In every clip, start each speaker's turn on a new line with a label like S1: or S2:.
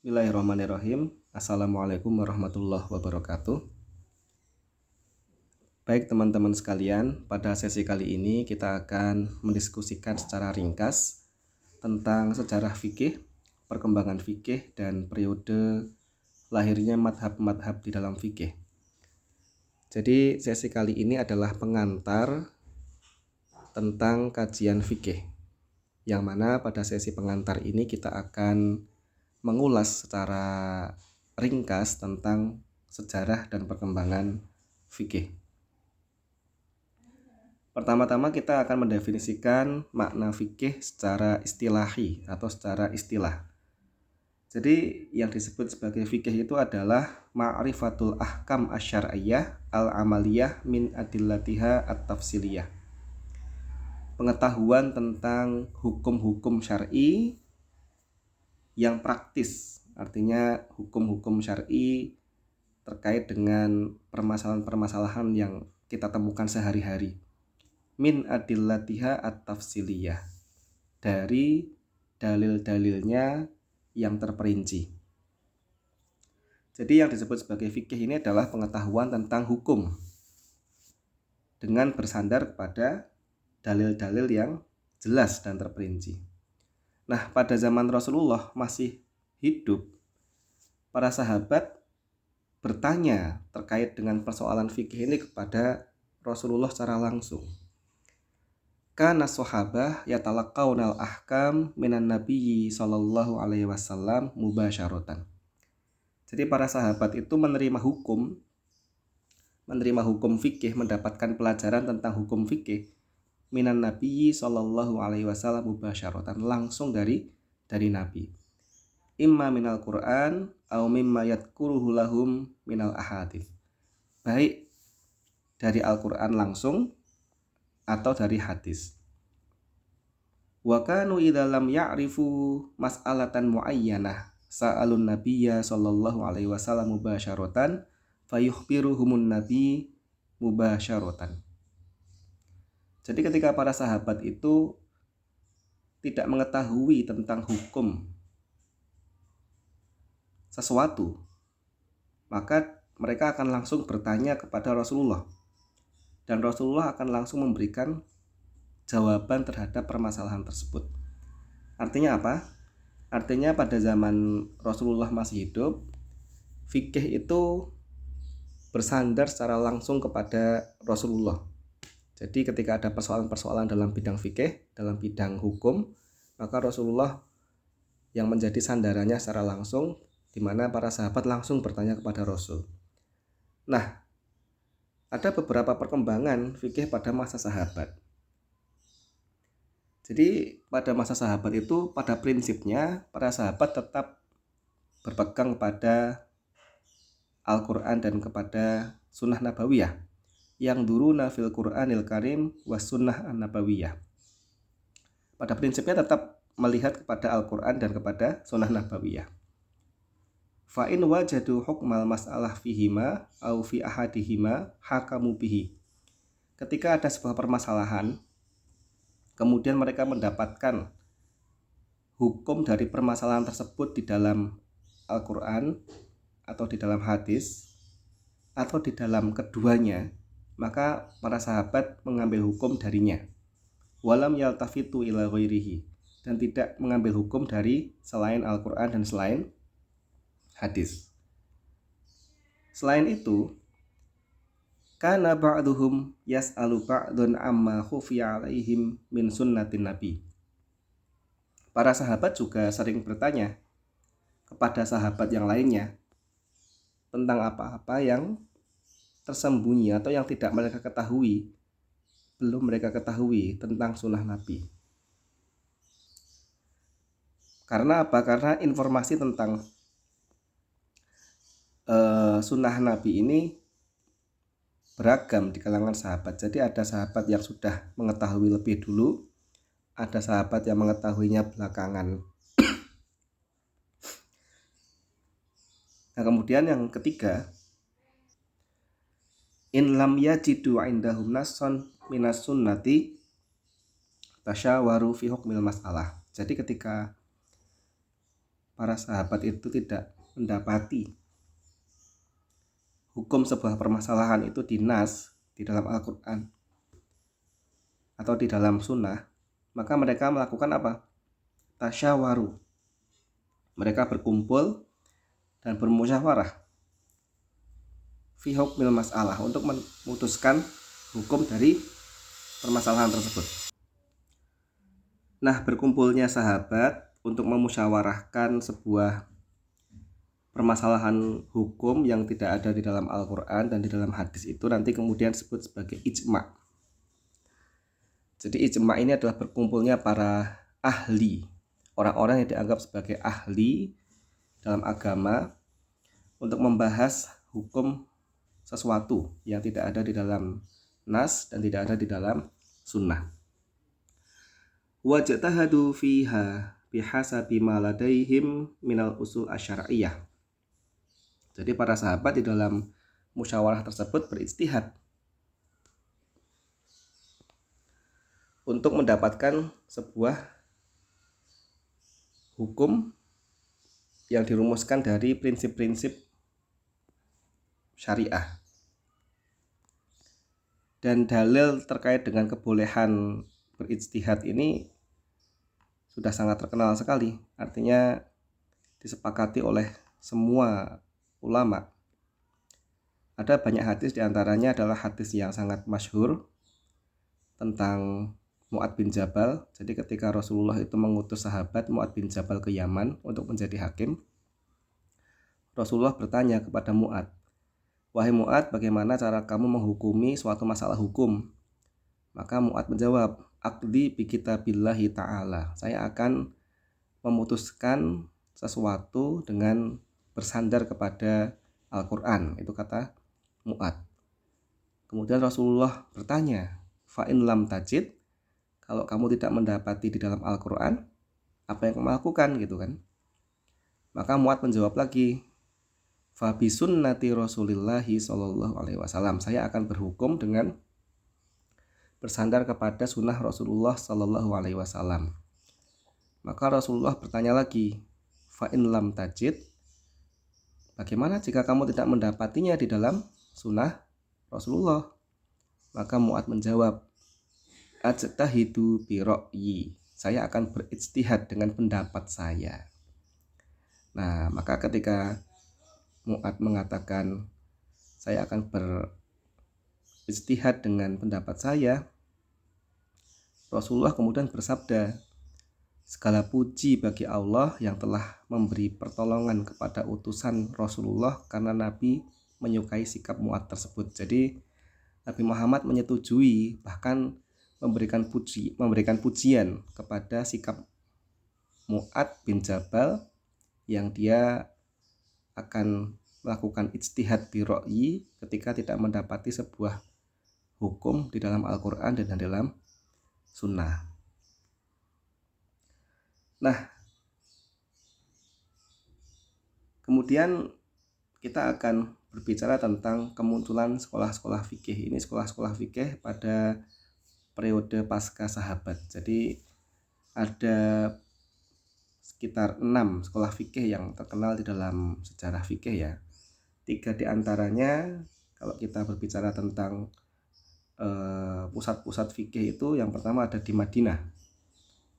S1: Bismillahirrahmanirrahim. Assalamualaikum warahmatullahi wabarakatuh. Baik teman-teman sekalian, pada sesi kali ini kita akan mendiskusikan secara ringkas tentang sejarah fikih, perkembangan fikih, dan periode lahirnya madhab-madhab di dalam fikih. Jadi sesi kali ini adalah pengantar tentang kajian fikih, yang mana pada sesi pengantar ini kita akan mengulas secara ringkas tentang sejarah dan perkembangan fikih. Pertama-tama kita akan mendefinisikan makna fikih secara istilahi atau secara istilah. Jadi yang disebut sebagai fikih itu adalah ma'rifatul ahkam asyar'iyyah al-amaliyah min adillatiha at-tafsiliyah. Pengetahuan tentang hukum-hukum syar'i yang praktis, artinya hukum-hukum syar'i terkait dengan permasalahan-permasalahan yang kita temukan sehari-hari. Min adillatiha at-tafsiliyah, dari dalil-dalilnya yang terperinci. Jadi yang disebut sebagai fikih ini adalah pengetahuan tentang hukum dengan bersandar pada dalil-dalil yang jelas dan terperinci. Nah, pada zaman Rasulullah masih hidup, para sahabat bertanya terkait dengan persoalan fikih ini kepada Rasulullah secara langsung. Kana sahabah yatalaqawnal ahkam minan nabiyyi sallallahu alaihi wasallam mubasyaratan. Jadi para sahabat itu menerima hukum fikih, mendapatkan pelajaran tentang hukum fikih minan nabiyyi sallallahu alaihi wasallam mubasyaratan, langsung dari Nabi. Imma minal Qur'an au mimma yadkuruhu lahum minal ahadits. Baik dari Al-Qur'an langsung atau dari hadis. Wa kanu idza lam ya'rifu mas'alatan muayyanah sa'alun nabiyya sallallahu alaihi wasallam mubasyaratan fayukhbiruhumun nabi mubasyaratan. Jadi ketika para sahabat itu tidak mengetahui tentang hukum sesuatu, maka mereka akan langsung bertanya kepada Rasulullah, dan Rasulullah akan langsung memberikan jawaban terhadap permasalahan tersebut. Artinya apa? Artinya pada zaman Rasulullah masih hidup, fikih itu bersandar secara langsung kepada Rasulullah. Jadi ketika ada persoalan-persoalan dalam bidang fikih, dalam bidang hukum, maka Rasulullah yang menjadi sandarannya secara langsung, di mana para sahabat langsung bertanya kepada Rasul. Nah, ada beberapa perkembangan fikih pada masa sahabat. Jadi pada masa sahabat itu, pada prinsipnya para sahabat tetap berpegang kepada Al-Quran dan kepada sunnah nabawiyah, yang duruna fil Qur'anil Karim was sunnah an-nabawiyah. Pada prinsipnya tetap melihat kepada Al-Quran dan kepada sunnah nabawiyah. Fa in wajadu hukmal mas'alah fihima au fi ahadihima hakamu bihi. Ketika ada sebuah permasalahan, kemudian mereka mendapatkan hukum dari permasalahan tersebut di dalam Al-Quran atau di dalam hadis atau di dalam keduanya, maka para sahabat mengambil hukum darinya. Walam yaltafitu ila ghairihi, dan tidak mengambil hukum dari selain Al-Quran dan selain hadis. Selain itu, kana ba'duhum yas'alu ba'dun amma khufiya alaihim min sunnatin nabi. Para sahabat juga sering bertanya kepada sahabat yang lainnya tentang apa-apa yang tersembunyi atau yang tidak mereka ketahui, belum mereka ketahui tentang sunnah Nabi. Karena apa? Karena informasi tentang sunnah Nabi ini beragam di kalangan sahabat. Jadi ada sahabat yang sudah mengetahui lebih dulu, ada sahabat yang mengetahuinya belakangan. Nah, kemudian yang ketiga, in lam yajidu indahum nasson minas sunnati tasyawaru fi hukmil masalah. Jadi ketika para sahabat itu tidak mendapati hukum sebuah permasalahan itu di nas, di dalam Al-Quran atau di dalam sunnah, maka mereka melakukan apa? Tasyawaru. Mereka berkumpul dan bermusyawarah fi hukmil mas'alah, untuk memutuskan hukum dari permasalahan tersebut. Nah, berkumpulnya sahabat untuk memusyawarahkan sebuah permasalahan hukum yang tidak ada di dalam Al-Quran dan di dalam hadis itu nanti kemudian disebut sebagai ijma'. Jadi ijma' ini adalah berkumpulnya para ahli, orang-orang yang dianggap sebagai ahli dalam agama untuk membahas hukum sesuatu yang tidak ada di dalam nas dan tidak ada di dalam sunnah. Wajtahadu fiha bihasabi ma ladaihim minal usul asyariyah. Jadi para sahabat di dalam musyawarah tersebut berijtihad untuk mendapatkan sebuah hukum yang dirumuskan dari prinsip-prinsip syariah. Dan dalil terkait dengan kebolehan berijtihad ini sudah sangat terkenal sekali. Artinya disepakati oleh semua ulama. Ada banyak hadis, diantaranya adalah hadis yang sangat masyhur tentang Mu'ad bin Jabal. Jadi ketika Rasulullah itu mengutus sahabat Mu'ad bin Jabal ke Yaman untuk menjadi hakim, Rasulullah bertanya kepada Mu'ad, "Wahai Mu'ad, bagaimana cara kamu menghukumi suatu masalah hukum?" Maka Mu'ad menjawab, "Aqdi bi kitabillahi ta'ala." Saya akan memutuskan sesuatu dengan bersandar kepada Al-Quran. Itu kata Mu'ad. Kemudian Rasulullah bertanya, "Fa'in lam tajid," kalau kamu tidak mendapati di dalam Al-Quran, apa yang kamu lakukan, gitu kan? Maka Mu'ad menjawab lagi, "Fa bi sunnati Rasulillahi sallallahu alaihi wasallam." Saya akan berhukum dengan bersandar kepada sunnah Rasulullah sallallahu alaihi wasallam. Maka Rasulullah bertanya lagi, "Fa'in lam tajid," bagaimana jika kamu tidak mendapatinya di dalam sunnah Rasulullah? Maka Mu'ad menjawab, "Ajtahidu bi ra'yi." Saya akan berijtihad dengan pendapat saya. Nah, maka ketika Mu'ad mengatakan saya akan berijtihad dengan pendapat saya, Rasulullah kemudian bersabda, "Segala puji bagi Allah yang telah memberi pertolongan kepada utusan Rasulullah karena Nabi menyukai sikap Mu'ad tersebut." Jadi Nabi Muhammad menyetujui, bahkan memberikan pujian kepada sikap Mu'ad bin Jabal yang dia akan melakukan ijtihad bi ra'yi ketika tidak mendapati sebuah hukum di dalam Al-Quran dan dalam sunnah. Nah, kemudian kita akan berbicara tentang kemunculan sekolah-sekolah fikih. Ini sekolah-sekolah fikih pada periode pasca sahabat. Jadi ada sekitar 6 sekolah fikih yang terkenal di dalam sejarah fikih ya. 3 diantaranya, kalau kita berbicara tentang pusat-pusat fikih itu, yang pertama ada di Madinah.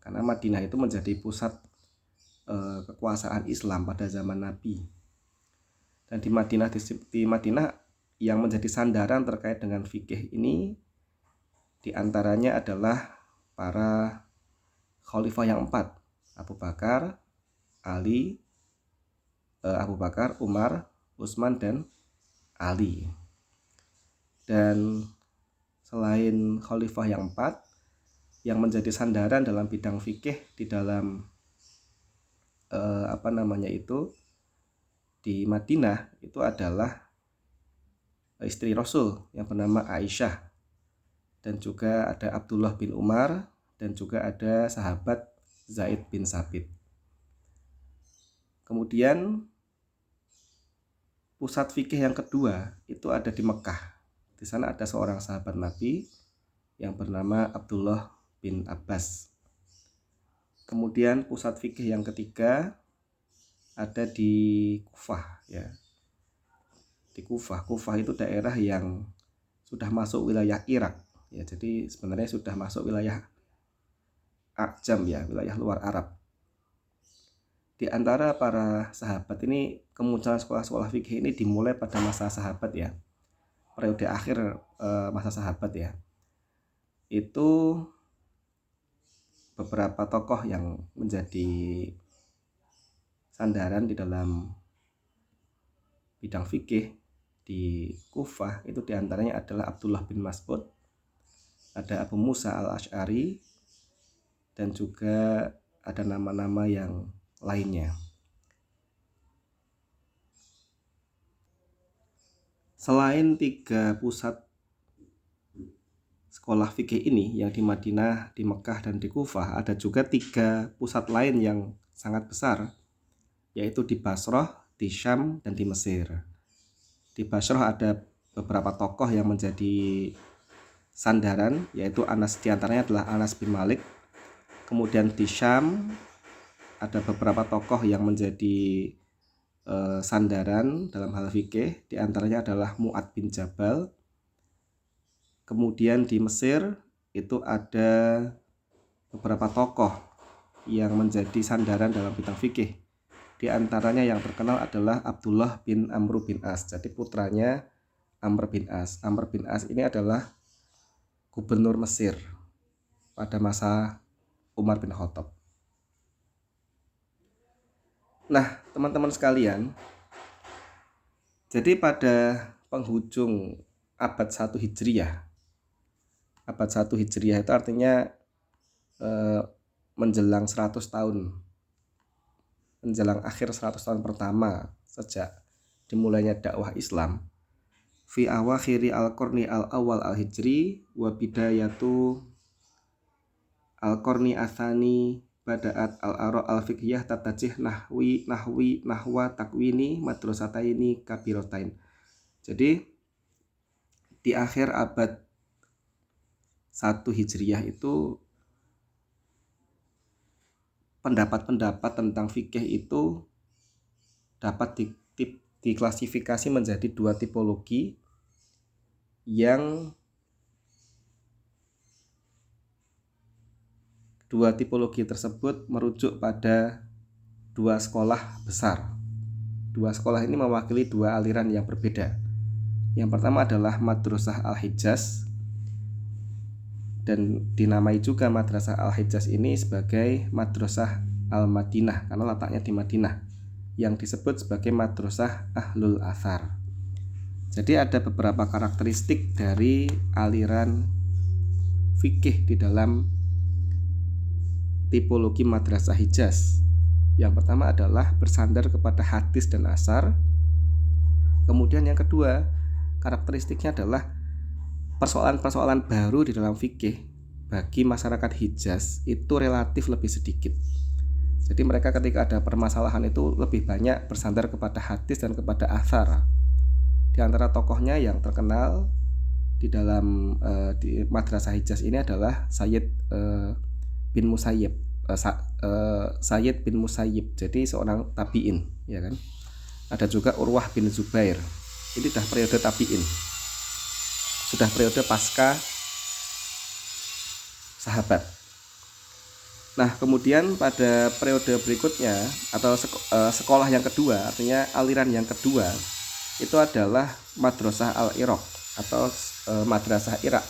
S1: Karena Madinah itu menjadi pusat kekuasaan Islam pada zaman Nabi. Dan di Madinah yang menjadi sandaran terkait dengan fikih ini diantaranya adalah para khalifah yang 4, Abu Bakar, Umar, Utsman, dan Ali. Dan selain khalifah yang 4 yang menjadi sandaran dalam bidang fikih di dalam di Madinah, itu adalah istri Rasul yang bernama Aisyah, dan juga ada Abdullah bin Umar, dan juga ada sahabat Zaid bin Sabit. Kemudian pusat fikih yang kedua itu ada di Mekah. Di sana ada seorang sahabat Nabi yang bernama Abdullah bin Abbas. Kemudian pusat fikih yang ketiga ada di Kufah ya. Di Kufah. Kufah itu daerah yang sudah masuk wilayah Irak ya. Jadi sebenarnya sudah masuk wilayah Ajam ya, wilayah luar Arab. Di antara para sahabat ini, kemunculan sekolah-sekolah fikih ini dimulai pada masa sahabat ya. Periode akhir masa sahabat ya. Itu beberapa tokoh yang menjadi sandaran di dalam bidang fikih di Kufah itu diantaranya adalah Abdullah bin Mas'ud, ada Abu Musa al-Asy'ari, dan juga ada nama-nama yang lainnya. Selain 3 pusat sekolah fikih ini yang di Madinah, di Mekah, dan di Kufah, ada juga 3 pusat lain yang sangat besar, yaitu di Basrah, di Syam, dan di Mesir. Di Basrah ada beberapa tokoh yang menjadi sandaran, yaitu diantaranya adalah Anas bin Malik. Kemudian di Syam ada beberapa tokoh yang menjadi sandaran dalam hal fikih, diantaranya adalah Mu'ad bin Jabal. Kemudian di Mesir itu ada beberapa tokoh yang menjadi sandaran dalam bidang fikih. Di antaranya yang terkenal adalah Abdullah bin Amr bin As, jadi putranya Amr bin As. Amr bin As ini adalah gubernur Mesir pada masa Umar bin Khattab. Nah, teman-teman sekalian, jadi pada penghujung abad 1 Hijriah, abad 1 Hijriah itu artinya menjelang 100 tahun, menjelang akhir 100 tahun pertama sejak dimulainya dakwah Islam, fi awakhiri al-qarni al-awwal al-hijri wa bidayatu al-qarni atsani bada'at al-ara' al-fiqhiyah tatajih nahwa takwini madrasataini kabirotain. Jadi di akhir abad 1 Hijriah itu pendapat-pendapat tentang fikih itu dapat diklasifikasi menjadi 2 tipologi, yang 2 tipologi tersebut merujuk pada 2 sekolah besar. 2 sekolah ini mewakili 2 aliran yang berbeda. Yang pertama adalah Madrasah Al-Hijaz, dan dinamai juga Madrasah Al-Hijaz ini sebagai Madrasah Al-Madinah karena letaknya di Madinah, yang disebut sebagai Madrasah Ahlul Athar. Jadi ada beberapa karakteristik dari aliran fikih di dalam tipologi Madrasah Hijaz. Yang pertama adalah bersandar kepada hadis dan asar. Kemudian yang kedua, karakteristiknya adalah persoalan-persoalan baru di dalam fikih bagi masyarakat Hijaz itu relatif lebih sedikit. Jadi mereka ketika ada permasalahan itu lebih banyak bersandar kepada hadis dan kepada athar. Di antara tokohnya yang terkenal di dalam di Madrasah Hijaz ini adalah Sayyid bin Musayyib. Sayyid bin Musayyib, jadi seorang tabi'in, ya kan. Ada juga Urwah bin Zubair. Ini dah periode tabi'in. Sudah periode pasca sahabat. Nah, kemudian pada periode berikutnya atau sekolah yang kedua, artinya aliran yang kedua, itu adalah Madrasah Al-Iraq atau Madrasah Irak.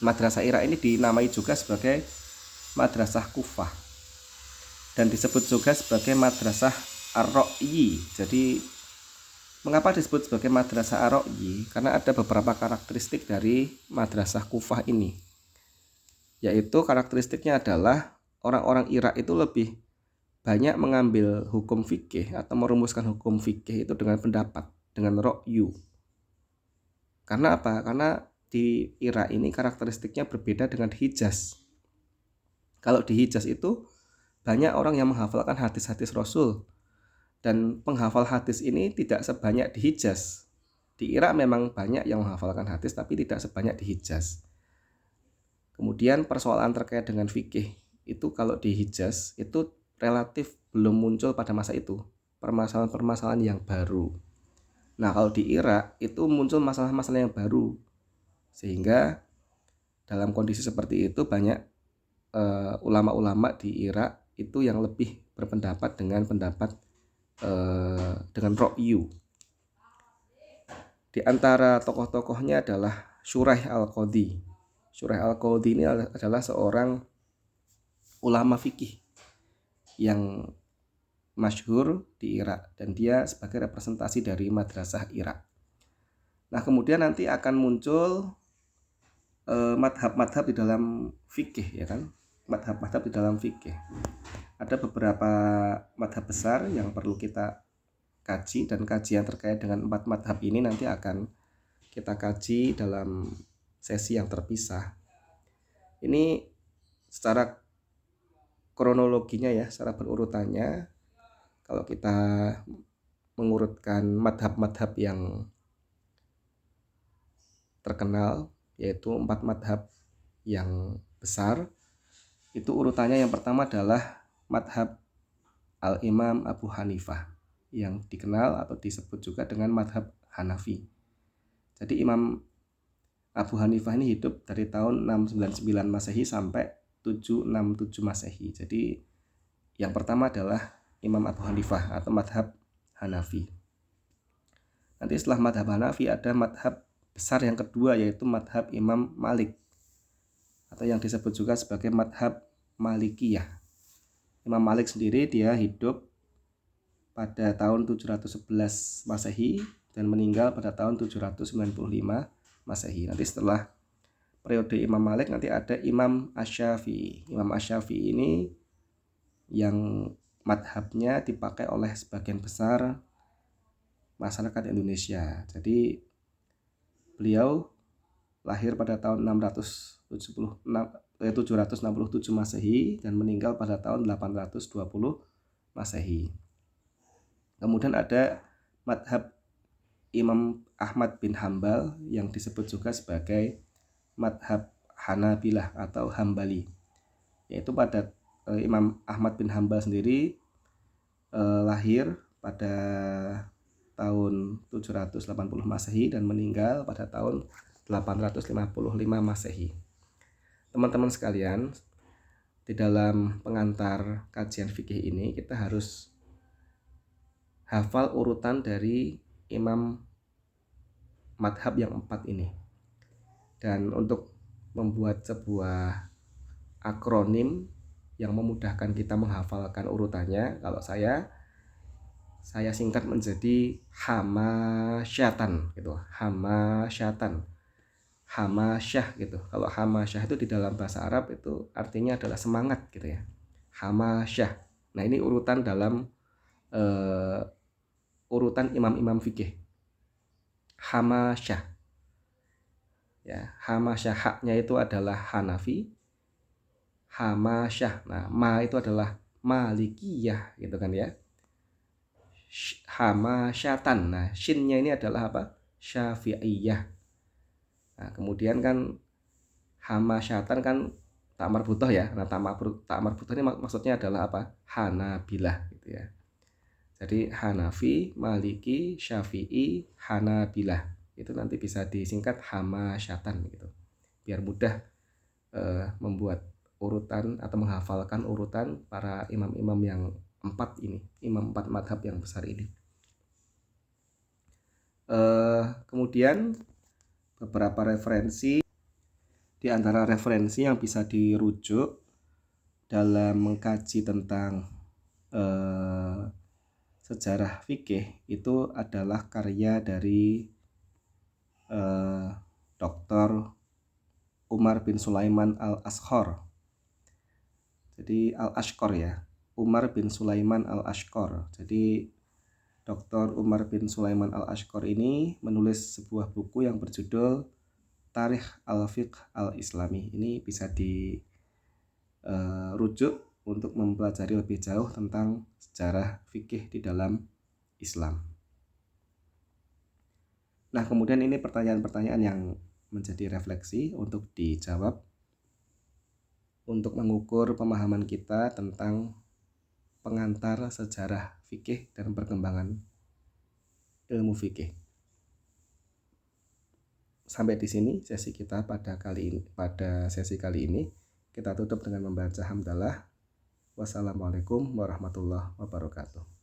S1: Madrasah Irak ini dinamai juga sebagai Madrasah Kufah dan disebut juga sebagai Madrasah Ar-Ra'yi. Jadi mengapa disebut sebagai Madrasah Ar-Ra'yi? Karena ada beberapa karakteristik dari Madrasah Kufah ini, yaitu karakteristiknya adalah orang-orang Irak itu lebih banyak mengambil hukum fikih atau merumuskan hukum fikih itu dengan pendapat, dengan ra'yu. Karena apa? Karena di Irak ini karakteristiknya berbeda dengan Hijaz. Kalau di Hijaz itu banyak orang yang menghafalkan hadis-hadis Rasul, dan penghafal hadis ini tidak sebanyak di Hijaz. Di Irak memang banyak yang menghafalkan hadis, tapi tidak sebanyak di Hijaz. Kemudian persoalan terkait dengan fikih itu kalau di Hijaz itu relatif belum muncul pada masa itu, permasalahan-permasalahan yang baru. Nah, kalau di Irak itu muncul masalah-masalah yang baru, sehingga dalam kondisi seperti itu banyak ulama-ulama di Irak itu yang lebih berpendapat dengan pendapat dengan Ra'yu. Di antara tokoh-tokohnya adalah Shuraih al-Qadhi. Shuraih al-Qadhi ini adalah seorang ulama fikih yang masyhur di Irak, dan dia sebagai representasi dari madrasah Irak. Nah, kemudian nanti akan muncul madhab-madhab di dalam fikih, ya kan? Madhab-madhab di dalam fikih. Ada beberapa madhab besar yang perlu kita kaji, dan kajian terkait dengan 4 madhab ini nanti akan kita kaji dalam sesi yang terpisah. Ini secara kronologinya ya, secara berurutannya, kalau kita mengurutkan madhab-madhab yang terkenal, yaitu 4 madhab yang besar, itu urutannya yang pertama adalah madhab Al-Imam Abu Hanifah, yang dikenal atau disebut juga dengan madhab Hanafi. Jadi Imam Abu Hanifah ini hidup dari tahun 699 Masehi sampai 767 Masehi. Jadi yang pertama adalah Imam Abu Hanifah atau madhab Hanafi. Nanti setelah madhab Hanafi ada madhab besar yang kedua, yaitu madhab Imam Malik, atau yang disebut juga sebagai madhab Malikiyah. Imam Malik sendiri dia hidup pada tahun 711 Masehi dan meninggal pada tahun 795 Masehi. Nanti setelah periode Imam Malik nanti ada Imam Asy-Syafi'i. Imam Asy-Syafi'i ini yang madhabnya dipakai oleh sebagian besar masyarakat Indonesia. Jadi beliau lahir pada tahun 767 Masehi dan meninggal pada tahun 820 Masehi. Kemudian ada madhab Imam Ahmad bin Hambal yang disebut juga sebagai madhab Hanabilah atau Hambali, yaitu pada Imam Ahmad bin Hambal sendiri lahir pada tahun 780 Masehi dan meninggal pada tahun 855 Masehi. Teman-teman sekalian, di dalam pengantar kajian fikih ini kita harus hafal urutan dari imam madhab yang 4 ini. Dan untuk membuat sebuah akronim yang memudahkan kita menghafalkan urutannya, kalau saya singkat menjadi hamasyatan gitu. Hamasyah gitu. Kalau hamasyah itu di dalam bahasa Arab itu artinya adalah semangat gitu ya. Hamasyah. Nah, ini urutan dalam urutan imam-imam fikih. Hamasyah. Ya, hamasyah, haknya itu adalah Hanafi. Hamasyah. Nah, ma itu adalah Malikiyah gitu kan ya. Hamasyatan. Nah, shinnya ini adalah apa? Syafi'iyah. Nah, kemudian kan hamasyatan kan tak marbutoh ya. Nah, tak marbutoh ini maksudnya adalah apa? Hanabilah gitu ya. Jadi Hanafi, Maliki, Syafi'i, Hanabilah. Itu nanti bisa disingkat hamasyatan gitu. Biar mudah membuat urutan atau menghafalkan urutan para imam-imam yang 4 ini, imam 4 madhab yang besar ini. Kemudian beberapa referensi, di antara referensi yang bisa dirujuk dalam mengkaji tentang sejarah fikih itu adalah karya dari Dr. Umar bin Sulaiman al-Ashqar. Jadi al-Ashqar ya, Umar bin Sulaiman al-Ashqar. Jadi Dr. Umar bin Sulaiman al-Ashqar ini menulis sebuah buku yang berjudul Tarikh al-Fiqh al-Islami. Ini bisa dirujuk untuk mempelajari lebih jauh tentang sejarah fikih di dalam Islam. Nah, kemudian ini pertanyaan-pertanyaan yang menjadi refleksi untuk dijawab untuk mengukur pemahaman kita tentang pengantar sejarah fikih dan perkembangan ilmu fikih. Sampai di sini sesi kita pada sesi kali ini. Kita tutup dengan membaca hamdalah. Wassalamualaikum warahmatullahi wabarakatuh.